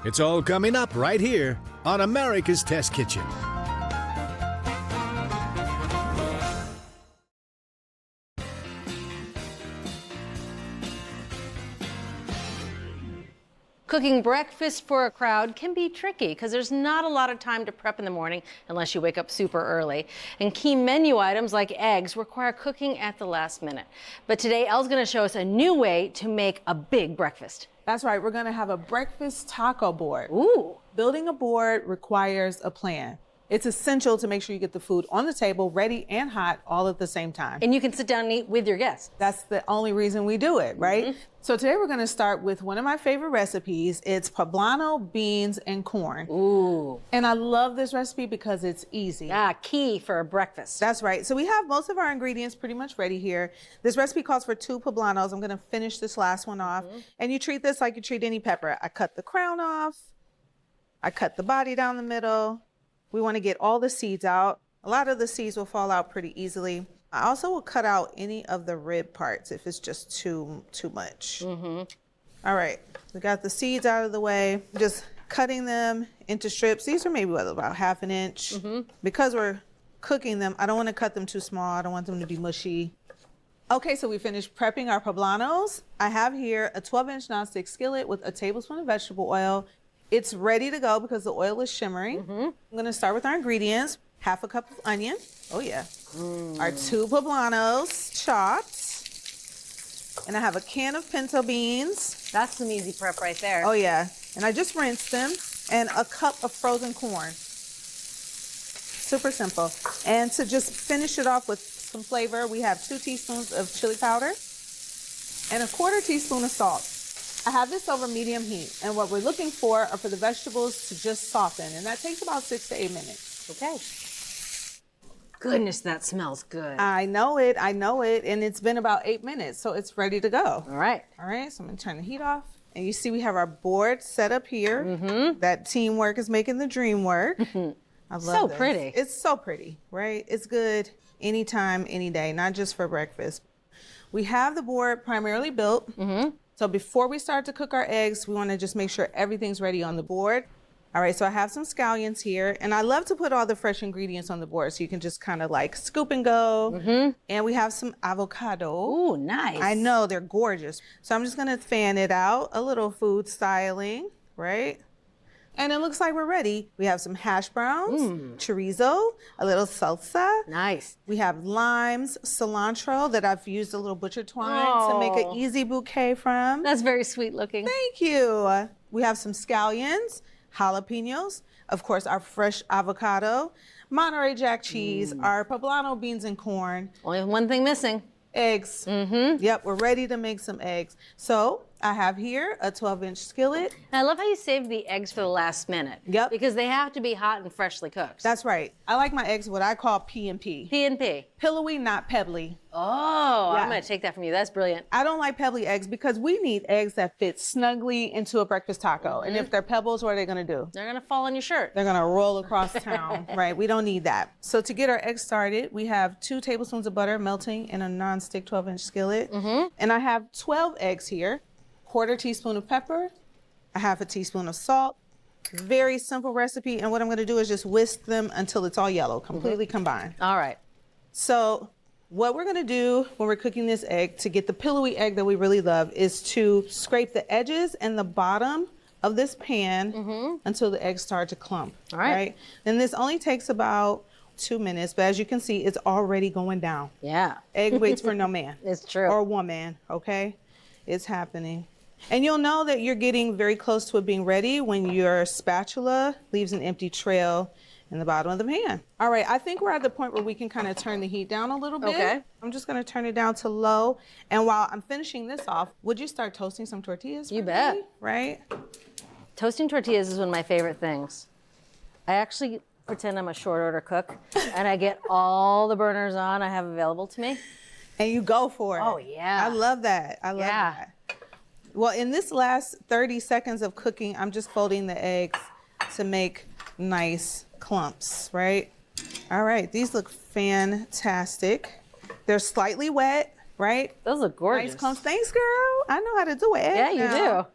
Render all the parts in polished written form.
It's all coming up right here on America's Test Kitchen. Cooking breakfast for a crowd can be tricky because there's not a lot of time to prep in the morning unless you wake up super early. And key menu items like eggs require cooking at the last minute. But today, Elle's going to show us a new way to make a big breakfast. That's right, we're going to have a breakfast taco board. Ooh. Building a board requires a plan. It's essential to make sure you get the food on the table, ready and hot, all at the same time. And you can sit down and eat with your guests. That's the only reason we do it, right? So today we're gonna start with one of my favorite recipes. It's poblano beans and corn. Ooh. And I love this recipe because it's easy. Key for a breakfast. That's right. So we have most of our ingredients pretty much ready here. This recipe calls for 2 poblanos. I'm gonna finish this last one off. And you treat this like you treat any pepper. I cut the crown off. I cut the body down the middle. We want to get all the seeds out. A lot of the seeds will fall out pretty easily. I also will cut out any of the rib parts if it's just too much. All right, we got the seeds out of the way. Just cutting them into strips. These are maybe about 1/2 inch. Because we're cooking them, I don't want to cut them too small. I don't want them to be mushy. Okay, so we finished prepping our poblanos. I have here a 12-inch nonstick skillet with a tablespoon of vegetable oil. It's ready to go because the oil is shimmering. I'm gonna start with our ingredients. 1/2 cup of onion. Oh yeah. Our 2 poblanos chopped. And I have a can of pinto beans. That's some easy prep right there. Oh yeah. And I just rinsed them. And a cup of frozen corn. Super simple. And to just finish it off with some flavor, we have 2 teaspoons of chili powder and a 1/4 teaspoon of salt. I have this over medium heat, and what we're looking for are for the vegetables to just soften, and that takes about 6 to 8 minutes. Okay. Goodness, that smells good. I know it, and it's been about 8 minutes, so it's ready to go. All right. All right, so I'm gonna turn the heat off, and you see we have our board set up here. That teamwork is making the dream work. I love So this. pretty. It's so pretty, right? It's good anytime, any day, not just for breakfast. We have the board primarily built. So before we start to cook our eggs, we want to just make sure everything's ready on the board. All right, so I have some scallions here, and I love to put all the fresh ingredients on the board so you can just kind of like scoop and go. And we have some avocado. Ooh, nice. I know, they're gorgeous. So I'm just gonna fan it out, a little food styling, right? And it looks like we're ready. We have some hash browns, chorizo, a little salsa. Nice. We have limes, cilantro that I've used a little butcher twine to make an easy bouquet from. That's very sweet looking. Thank you. We have some scallions, jalapenos, of course, our fresh avocado, Monterey Jack cheese, our poblano beans and corn. Only one thing missing. Eggs. Yep, we're ready to make some eggs. So I have here a 12-inch skillet. And I love how you saved the eggs for the last minute. Yep. Because they have to be hot and freshly cooked. That's right. I like my eggs what I call P&P. P&P. Pillowy, not pebbly. Oh, Yeah. I'm going to take that from you. That's brilliant. I don't like pebbly eggs because we need eggs that fit snugly into a breakfast taco. And if they're pebbles, what are they gonna do? They're going to fall on your shirt. They're gonna roll across town, right? We don't need that. So to get our eggs started, we have 2 tablespoons of butter melting in a non-stick 12-inch skillet. And I have 12 eggs here, 1/4 teaspoon of pepper, a 1/2 teaspoon of salt. Very simple recipe. And what I'm gonna do is just whisk them until it's all yellow, completely combined. All right. So what we're gonna do when we're cooking this egg to get the pillowy egg that we really love is to scrape the edges and the bottom of this pan until the eggs start to clump. All right. And this only takes about 2 minutes, but as you can see, it's already going down. Yeah. Egg waits for no man. It's true. Or woman, okay? It's happening. And you'll know that you're getting very close to it being ready when your spatula leaves an empty trail in the bottom of the pan. All right, I think we're at the point where we can kind of turn the heat down a little bit. Okay. I'm just gonna turn it down to low. And while I'm finishing this off, would you start toasting some tortillas? You for bet. me? Right? Toasting tortillas is one of my favorite things. I actually pretend I'm a short order cook and I get all the burners on I have available to me. And you go for it. Oh, yeah. I love that. I love that. Well, in this last 30 seconds of cooking, I'm just folding the eggs to make nice clumps, right? All right, these look fantastic. They're slightly wet, right? Those look gorgeous. Nice clumps. Thanks, girl. I know how to do it. Yeah, you do.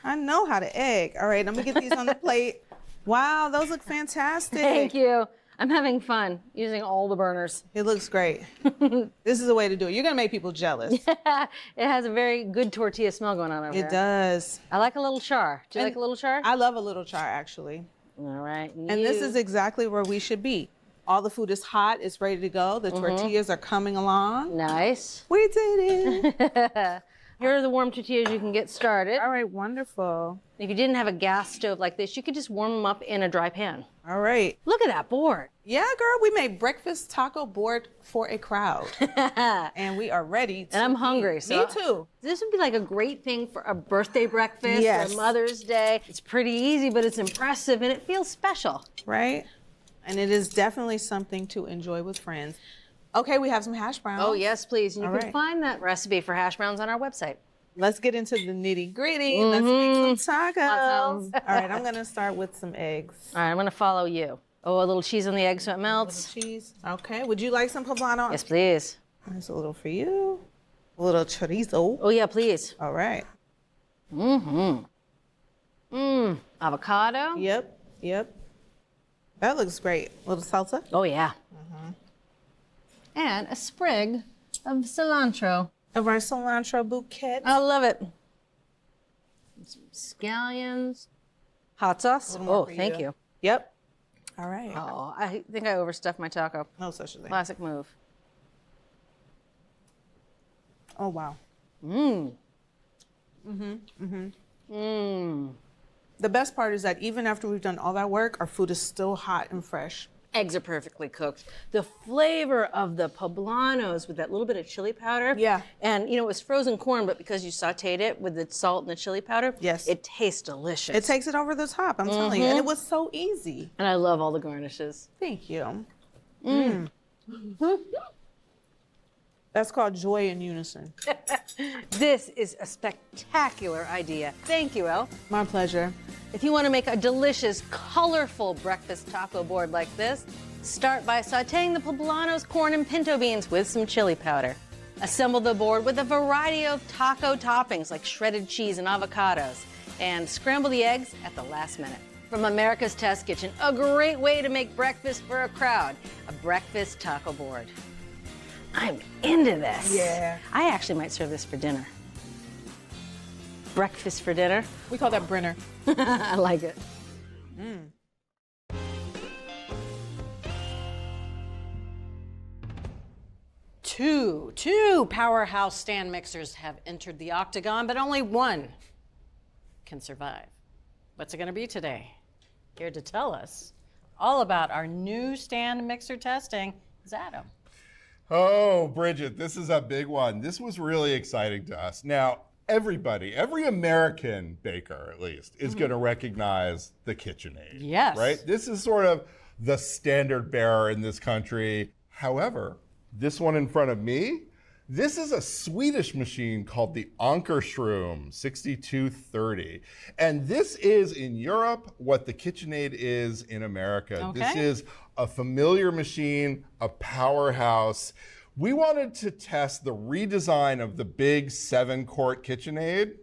I know how to egg. All right, I'm gonna get these on the plate. Wow, those look fantastic. Thank you. I'm having fun using all the burners. It looks great. This is the way to do it. You're gonna make people jealous. It has a very good tortilla smell going on over here. It does. I like a little char. Do you like a little char? I love a little char, actually. All right. And this is exactly where we should be. All the food is hot. It's ready to go. The tortillas are coming along. Nice. We did it. Here are the warm tortillas you can get started. All right, wonderful. If you didn't have a gas stove like this, you could just warm them up in a dry pan. All right. Look at that board. Yeah, girl, we made breakfast taco board for a crowd. And we are ready to And I'm hungry. eat. So Me too. This would be like a great thing for a birthday breakfast Yes. or Mother's Day. It's pretty easy, but it's impressive and it feels special. Right? And it is definitely something to enjoy with friends. Okay, we have some hash browns. Oh, yes, please. And you All can right. find that recipe for hash browns on our website. Let's get into the nitty gritty. Let's make some tacos. Awesome. All right, I'm gonna start with some eggs. All right, I'm going to follow you. Oh, a little cheese on the egg so it A melts. little cheese. Okay, would you like some poblano? Yes, please. There's a little for you. A little chorizo. Oh, yeah, please. All right. Avocado. Yep, yep. That looks great. A little salsa. Oh, yeah. And a sprig of cilantro. Of our cilantro bouquet. I love it. Some scallions. Hot sauce. little more Oh, for thank you. you. Yep. All right. Oh, I think I overstuffed my taco. No such a thing. Classic move. Oh, wow. The best part is that even after we've done all that work, our food is still hot and fresh. Eggs are perfectly cooked. The flavor of the poblanos with that little bit of chili powder. Yeah. And, you know, it was frozen corn, but because you sauteed it with the salt and the chili powder, Yes. it tastes delicious. It takes it over the top, I'm telling you. And it was so easy. And I love all the garnishes. Thank you. That's called joy in unison. This is a spectacular idea. Thank you, Elle. My pleasure. If you want to make a delicious, colorful breakfast taco board like this, start by sauteing the poblanos, corn, and pinto beans with some chili powder. Assemble the board with a variety of taco toppings like shredded cheese and avocados, and scramble the eggs at the last minute. From America's Test Kitchen, a great way to make breakfast for a crowd, a breakfast taco board. I'm into this. Yeah. I actually might serve this for dinner. Breakfast for dinner. We call that Brenner. I like it. Two powerhouse stand mixers have entered the octagon, but only one can survive. What's it going to be today? Here to tell us all about our new stand mixer testing is Adam. Oh, Bridget, this is a big one. This was really exciting to us. Now, everybody, every American baker at least, is going to recognize the KitchenAid. Yes. Right? This is sort of the standard bearer in this country. However, this one in front of me, this is a Swedish machine called the Ankerstrom 6230. And this is in Europe what the KitchenAid is in America. Okay. This is a familiar machine, a powerhouse. We wanted to test the redesign of the big 7-quart KitchenAid.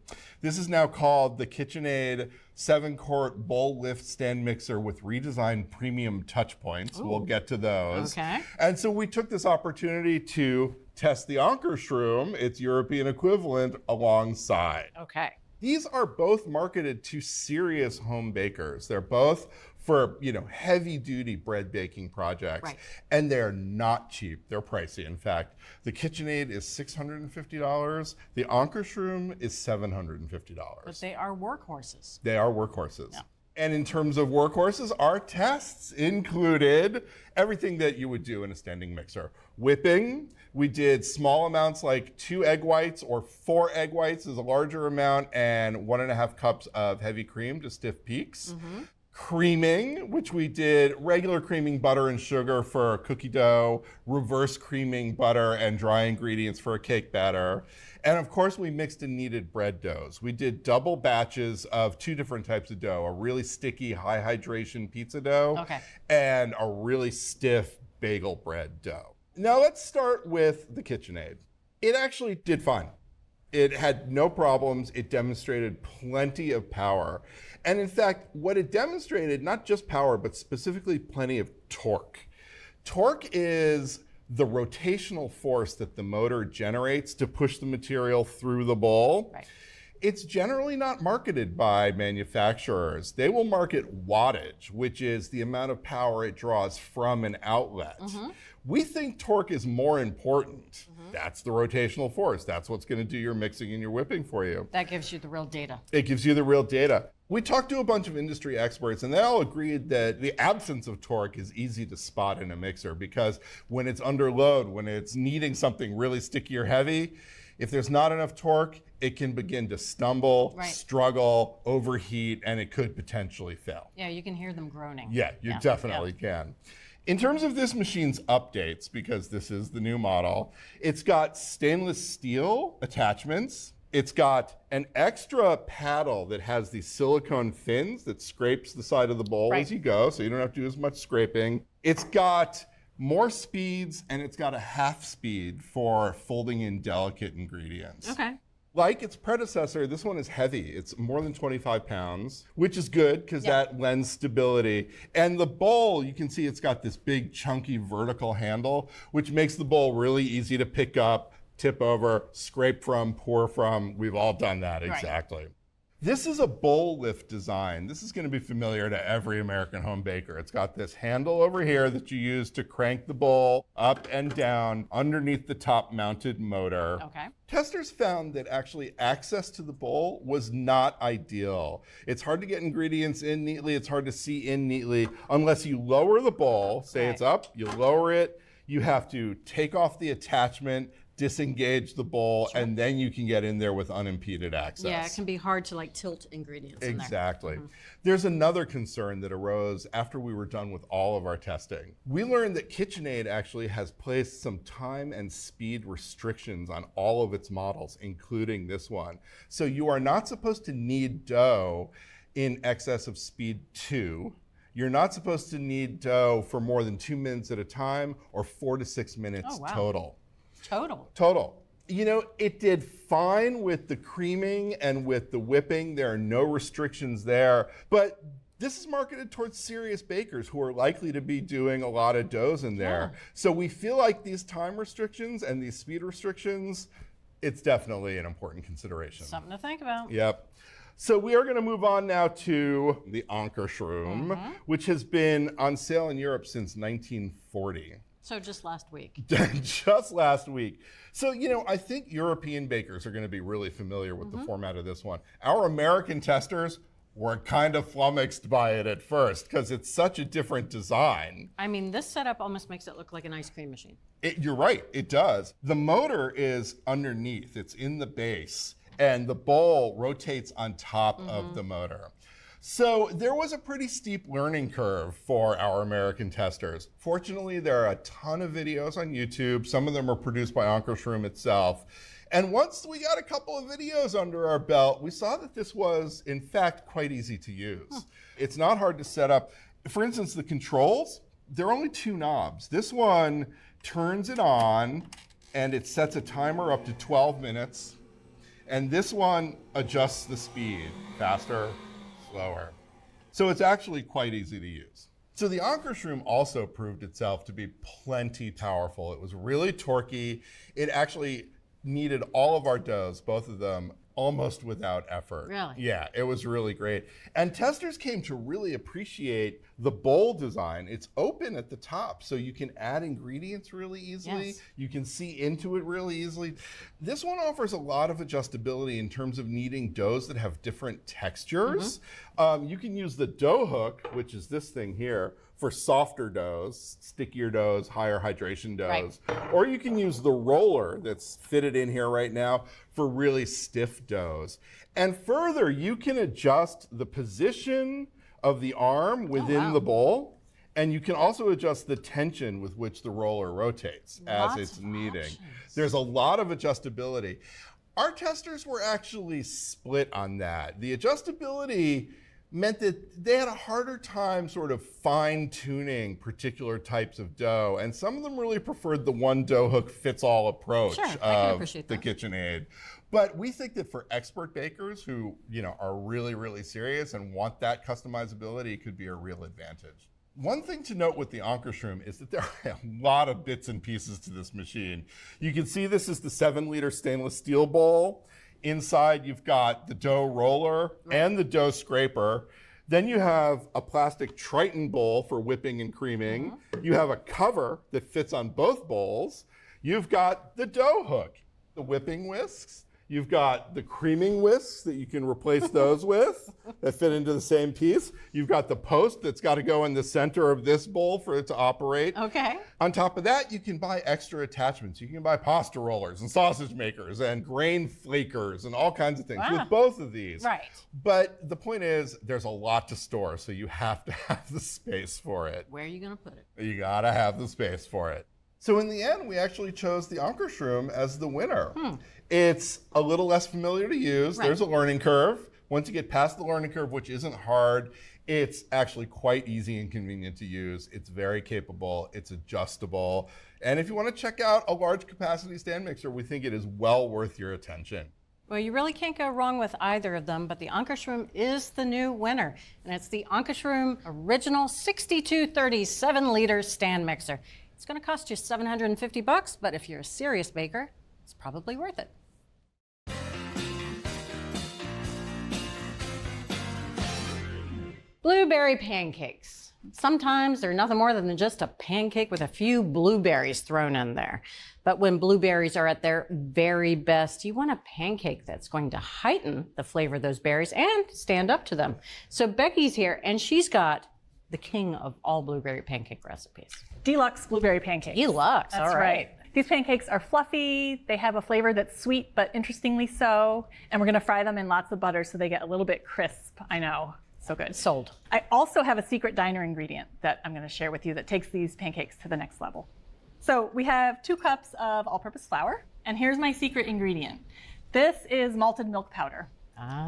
This is now called the KitchenAid 7-quart bowl lift stand mixer with redesigned premium touch points. We'll get to those. Okay. And so we took this opportunity to test the Ankerstrom, its European equivalent, alongside. Okay. These are both marketed to serious home bakers. They're both for, heavy duty bread baking projects. Right. And they're not cheap. They're pricey. In fact, the KitchenAid is $650. The Ankerstrom is $750. But they are workhorses. They are workhorses. And in terms of workhorses, our tests included everything that you would do in a standing mixer. Whipping, we did small amounts like 2 egg whites or 4 egg whites is a larger amount, and 1.5 cups of heavy cream to stiff peaks. Creaming, which we did regular creaming butter and sugar for a cookie dough, reverse creaming butter and dry ingredients for a cake batter. And of course, we mixed and kneaded bread doughs. We did double batches of 2 different types of dough, a really sticky, high hydration pizza dough, Okay. and a really stiff bagel bread dough. Now let's start with the KitchenAid. It actually did fine. It had no problems. It demonstrated plenty of power. And in fact, what it demonstrated, not just power, but specifically plenty of torque. Torque is the rotational force that the motor generates to push the material through the bowl. Right. It's generally not marketed by manufacturers. They will market wattage, which is the amount of power it draws from an outlet. We think torque is more important. That's the rotational force. That's what's going to do your mixing and your whipping for you. That gives you the real data. It gives you the real data. We talked to a bunch of industry experts, and they all agreed that the absence of torque is easy to spot in a mixer, because when it's under load, when it's needing something really sticky or heavy, if there's not enough torque, it can begin to stumble, Right. struggle, overheat, and it could potentially fail. Yeah, you can hear them groaning. Yeah, you definitely can. In terms of this machine's updates, because this is the new model, it's got stainless steel attachments. It's got an extra paddle that has these silicone fins that scrapes the side of the bowl Right. as you go, so you don't have to do as much scraping. It's got more speeds, and it's got a half speed for folding in delicate ingredients. Okay. Like its predecessor, this one is heavy. It's more than 25 pounds, which is good because that lends stability. And the bowl, you can see it's got this big chunky vertical handle, which makes the bowl really easy to pick up, tip over, scrape from, pour from. We've all done that, exactly. This is a bowl lift design. This is going to be familiar to every American home baker. It's got this handle over here that you use to crank the bowl up and down underneath the top mounted motor. Okay. Testers found that actually access to the bowl was not ideal. It's hard to get ingredients in neatly. It's hard to see in neatly unless you lower the bowl. Say it's up, you lower it. You have to take off the attachment, disengage the bowl, and then you can get in there with unimpeded access. Yeah, it can be hard to like tilt ingredients in there. Exactly. There's another concern that arose after we were done with all of our testing. We learned that KitchenAid actually has placed some time and speed restrictions on all of its models, including this one. So you are not supposed to knead dough in excess of speed 2. You're not supposed to knead dough for more than 2 minutes at a time, or 4 to 6 minutes total. Total. You know, it did fine with the creaming and with the whipping. There are no restrictions there. But this is marketed towards serious bakers who are likely to be doing a lot of doughs in there. So we feel like these time restrictions and these speed restrictions, it's definitely an important consideration. Something to think about. Yep. So we are going to move on now to the Ankerschroom, which has been on sale in Europe since 1940. So just last week. Just last week. So, you know, I think European bakers are going to be really familiar with the format of this one. Our American testers were kind of flummoxed by it at first because it's such a different design. I mean, this setup almost makes it look like an ice cream machine. You're right, it does. The motor is underneath, it's in the base, and the bowl rotates on top of the motor. So there was a pretty steep learning curve for our American testers. Fortunately, there are a ton of videos on YouTube. Some of them are produced by Ankerschroom itself. And once we got a couple of videos under our belt, we saw that this was, in fact, quite easy to use. It's not hard to set up. For instance, the controls, there are only 2 knobs. This one turns it on, and it sets a timer up to 12 minutes. And this one adjusts the speed, faster, slower. So it's actually quite easy to use. So the Ankerschroom also proved itself to be plenty powerful. It was really torquey. It actually kneaded all of our doughs, both of them, almost without effort. Really? Yeah, it was really great. And testers came to really appreciate the bowl design. It's open at the top, so you can add ingredients really easily. Yes. You can see into it really easily. This one offers a lot of adjustability in terms of kneading doughs that have different textures. You can use the dough hook, which is this thing here, for softer doughs, stickier doughs, higher hydration doughs. Or you can use the roller that's fitted in here right now for really stiff doughs. And further, you can adjust the position of the arm within the bowl, and you can also adjust the tension with which the roller rotates as it's kneading. There's a lot of adjustability. Our testers were actually split on that. The adjustability meant that they had a harder time sort of fine-tuning particular types of dough, and some of them really preferred the one dough hook fits all approach Sure, I can of appreciate the that. KitchenAid. But we think that for expert bakers who, are really, really serious and want that customizability, it could be a real advantage. One thing to note with the Ankerstrom is that there are a lot of bits and pieces to this machine. You can see this is the 7-liter stainless steel bowl. Inside, you've got the dough roller and the dough scraper. Then you have a plastic Triton bowl for whipping and creaming. You have a cover that fits on both bowls. You've got the dough hook, the whipping whisks. You've got the creaming whisks that you can replace those with that fit into the same piece. You've got the post that's got to go in the center of this bowl for it to operate. Okay. On top of that, you can buy extra attachments. You can buy pasta rollers and sausage makers and grain flakers and all kinds of things with both of these. Right. But the point is, there's a lot to store, so you have to have the space for it. Where are you going to put it? You gotta have the space for it. So in the end, we actually chose the Ankerstrom as the winner. It's a little less familiar to use. There's a learning curve. Once you get past the learning curve, which isn't hard, it's actually quite easy and convenient to use. It's very capable. It's adjustable. And if you want to check out a large capacity stand mixer, we think it is well worth your attention. Well, you really can't go wrong with either of them, but the Ankerstrom is the new winner. And it's the Ankerstrom Original 6230 7-liter stand mixer. It's going to cost you $750, but if you're a serious baker, it's probably worth it. Blueberry pancakes. Sometimes they're nothing more than just a pancake with a few blueberries thrown in there. But when blueberries are at their very best, you want a pancake that's going to heighten the flavor of those berries and stand up to them. So Becky's here, and she's got the king of all blueberry pancake recipes. Deluxe blueberry pancakes. Deluxe, That's all right. These pancakes are fluffy. They have a flavor that's sweet, but interestingly so. And we're gonna fry them in lots of butter so they get a little bit crisp. I know, so good. Sold. I also have a secret diner ingredient that I'm gonna share with you that takes these pancakes to the next level. So we have 2 cups of all-purpose flour, and here's my secret ingredient. This is malted milk powder.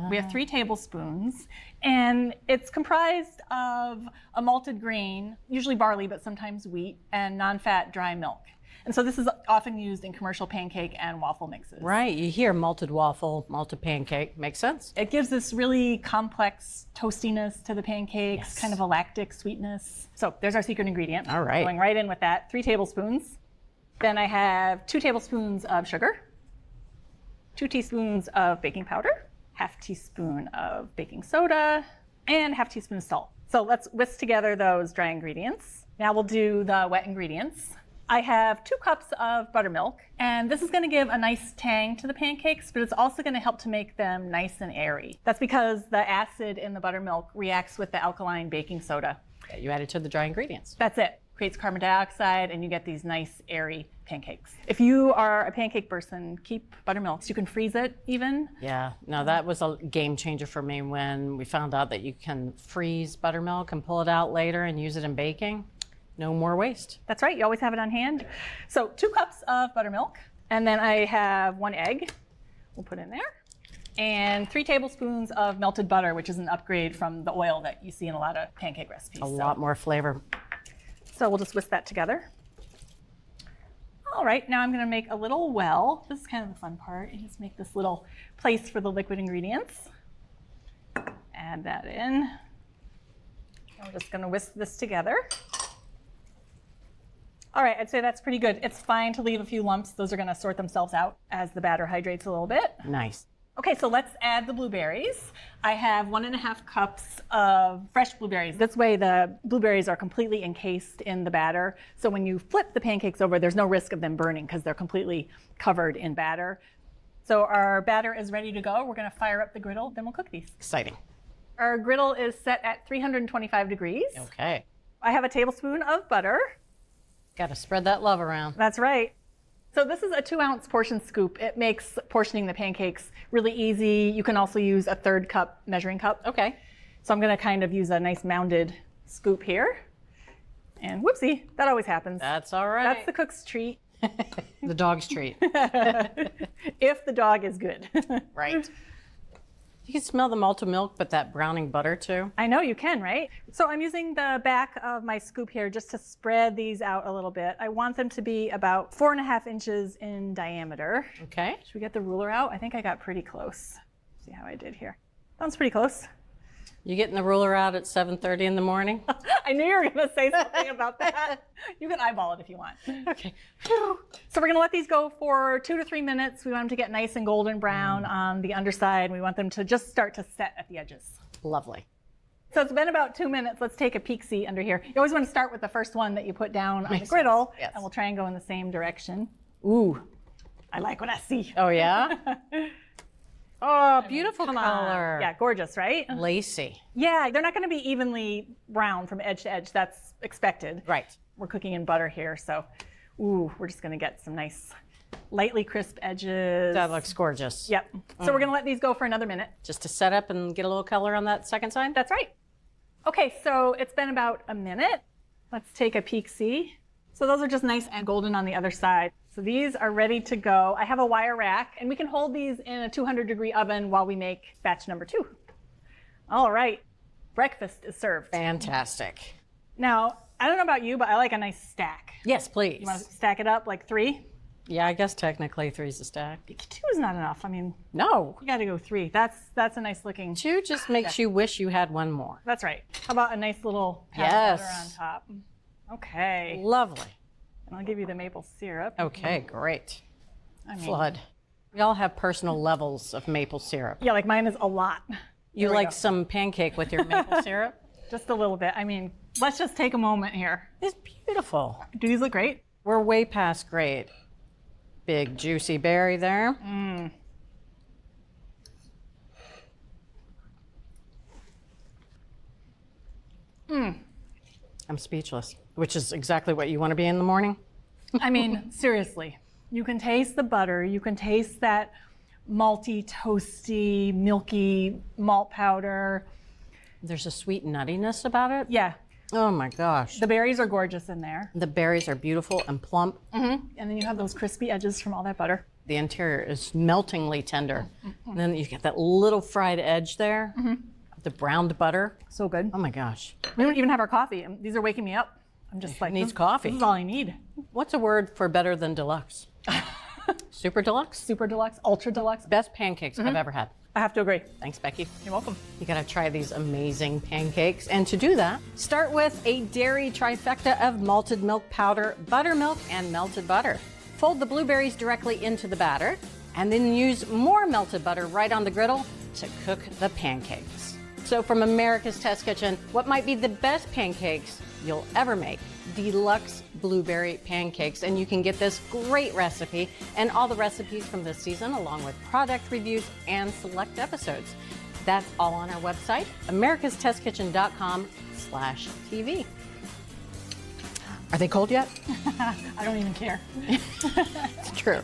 We have 3 tablespoons, and it's comprised of a malted grain, usually barley, but sometimes wheat, and non-fat dry milk. And so this is often used in commercial pancake and waffle mixes. Right, you hear malted waffle, malted pancake, makes sense. It gives this really complex toastiness to the pancakes, Yes. kind of a lactic sweetness. So there's our secret ingredient. All right. Going right in with that, 3 tablespoons. Then I have 2 tablespoons of sugar, 2 teaspoons of baking powder, half teaspoon of baking soda, and half teaspoon of salt. So let's whisk together those dry ingredients. Now we'll do the wet ingredients. I have 2 cups of buttermilk, and this is gonna give a nice tang to the pancakes, but it's also gonna help to make them nice and airy. That's because the acid in the buttermilk reacts with the alkaline baking soda. Yeah, you added to the dry ingredients. That's it. Creates carbon dioxide, and you get these nice, airy pancakes. If you are a pancake person, keep buttermilk. So you can freeze it even. Yeah, no, that was a game changer for me when we found out that you can freeze buttermilk and pull it out later and use it in baking. No more waste. That's right, you always have it on hand. So 2 cups of buttermilk, and then I have 1 egg. We'll put in there. And 3 tablespoons of melted butter, which is an upgrade from the oil that you see in a lot of pancake recipes. A lot more flavor. So we'll just whisk that together. All right, now I'm gonna make a little well. This is kind of the fun part. You just make this little place for the liquid ingredients. Add that in. And we're just gonna whisk this together. All right, I'd say that's pretty good. It's fine to leave a few lumps. Those are gonna sort themselves out as the batter hydrates a little bit. Nice. Okay, so let's add the blueberries. I have 1.5 cups of fresh blueberries. This way the blueberries are completely encased in the batter. So when you flip the pancakes over, there's no risk of them burning because they're completely covered in batter. So our batter is ready to go. We're gonna fire up the griddle, then we'll cook these. Exciting. Our griddle is set at 325 degrees. Okay. I have a tablespoon of butter. Got to spread that love around. That's right. So this is a 2-ounce portion scoop. It makes portioning the pancakes really easy. You can also use a 1/3 cup measuring cup. Okay. So I'm gonna kind of use a nice mounded scoop here. And whoopsie, that always happens. That's all right. That's the cook's treat, the dog's treat. if the dog is good. Right. You can smell the malted milk, but that browning butter too. I know you can, right? So I'm using the back of my scoop here just to spread these out a little bit. I want them to be about 4.5 inches in diameter. Okay. Should we get the ruler out? I think I got pretty close. See how I did here. Sounds pretty close. You getting the ruler out at 7:30 in the morning? I knew you were going to say something about that. You can eyeball it if you want. Okay. So we're going to let these go for 2 to 3 minutes. We want them to get nice and golden brown on the underside. We want them to just start to set at the edges. Lovely. So it's been about 2 minutes. Let's take a peek see under here. You always want to start with the first one that you put down on the Makes griddle, sense, yes. and we'll try and go in the same direction. Ooh. I like what I see. Oh, yeah? Oh, beautiful Come on. color. Yeah, gorgeous, right? Lacy. Yeah, they're not going to be evenly brown from edge to edge. That's expected. Right. We're cooking in butter here, so ooh, we're just going to get some nice lightly crisp edges. That looks gorgeous. Yep. So we're going to let these go for another minute. Just to set up and get a little color on that second side? That's right. Okay, so it's been about a minute. Let's take a peek see. So those are just nice and golden on the other side. So these are ready to go. I have a wire rack, and we can hold these in a 200-degree oven while we make batch number 2. All right, breakfast is served. Fantastic. Now, I don't know about you, but I like a nice stack. Yes, please. You want to stack it up like 3? Yeah, I guess technically 3's a stack. 2 is not enough. I mean, No. you got to go 3. That's a nice looking. 2 just makes you wish you had one more. That's right. How about a nice little pat of butter on top? Okay. Lovely. And I'll give you the maple syrup. Okay, great. I mean, Flood. We all have personal levels of maple syrup. yeah, like mine is a lot. You we like go. some pancake with your maple syrup? Just a little bit. I mean, let's just take a moment here. It's beautiful. Do these look great? We're way past great. Big juicy berry there. I'm speechless, which is exactly what you want to be in the morning. I mean, seriously. You can taste the butter. You can taste that malty, toasty, milky malt powder. There's a sweet nuttiness about it. Yeah, Oh my gosh. the berries are gorgeous in there. The berries are beautiful and plump. And then you have those crispy edges from all that butter. The interior is meltingly tender. And then you get that little fried edge there. The browned butter. So good. Oh my gosh. We don't even have our coffee. These are waking me up. I'm just like, Needs coffee. This is all I need. What's a word for better than deluxe? Super deluxe? Super deluxe, ultra deluxe. Best pancakes I've ever had. I have to agree. Thanks, Becky. You're welcome. You gotta try these amazing pancakes. And to do that, start with a dairy trifecta of malted milk powder, buttermilk, and melted butter. Fold the blueberries directly into the batter, and then use more melted butter right on the griddle to cook the pancakes. So from America's Test Kitchen, what might be the best pancakes you'll ever make? Deluxe blueberry pancakes. And you can get this great recipe and all the recipes from this season, along with product reviews and select episodes. That's all on our website, americastestkitchen.com/TV. Are they cold yet? I don't even care. It's true.